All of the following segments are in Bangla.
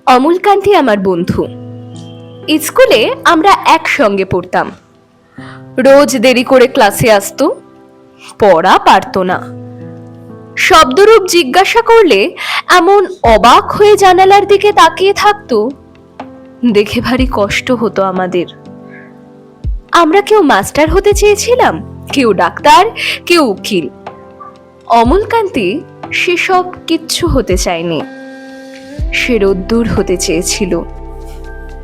অমলকান্তি আমার বন্ধু। স্কুলে আমরা একসঙ্গে পড়তাম। রোজ দেরি করে ক্লাসে আসতো, পড়া পারতো না। শব্দরূপ জিজ্ঞাসা করলে এমন অবাক হয়ে জানালার দিকে তাকিয়ে থাকতো, দেখে ভারী কষ্ট হতো আমাদের। আমরা কেউ মাস্টার হতে চেয়েছিলাম, কেউ ডাক্তার, কেউ উকিল। অমলকান্তি সেসব কিচ্ছু হতে চায়নি। সে রোদ্দুর হতে চেয়েছিল।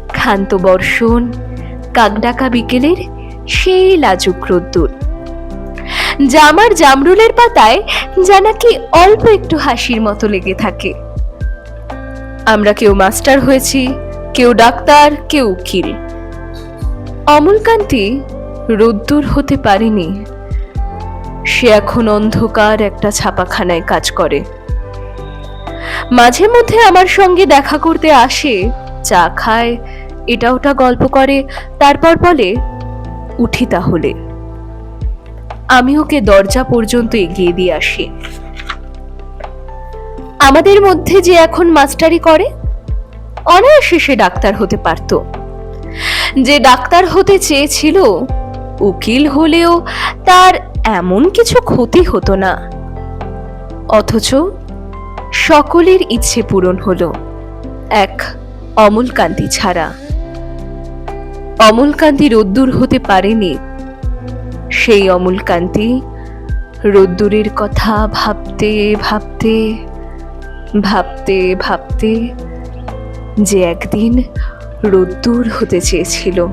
ক্ষান্ত বর্ষণ, কাকডাকা বিকেলের সেই লাজুক রোদ্দুর। জামার জামরুলের পাতায় যা নাকি অল্প একটু হাসির মতো লেগে থাকে। আমরা কেউ মাস্টার হয়েছি, কেউ ডাক্তার, কেউ উকিল। অমলকান্তি রোদ্দুর হতে পারেনি। সে এখন অন্ধকার একটা ছাপাখানায় কাজ করে। মাঝে মধ্যে আমার সঙ্গে দেখা করতে আসে, চা খায়, এটা ওটা গল্প করে, তারপর বলে, উঠি তাহলে। আমি ওকে দরজা পর্যন্ত এগিয়ে দিয়ে আসি। আমাদের মধ্যে যে এখন মাস্টারি করে, অনায়াসে সে ডাক্তার হতে পারত। যে ডাক্তার হতে চেয়েছিল, উকিল হলেও তার এমন কিছু ক্ষতি হতো না। অথচ সকলের ইচ্ছে পূরণ হলো, এক অমলকান্তি ছাড়া। অমলকান্তি রোদ্দুর হতে পারেনি। সেই অমলকান্তি রোদ্দুরের কথা ভাবতে ভাবতে ভাবতে ভাবতে যে একদিন রোদ্দুর হতে চেয়েছিল।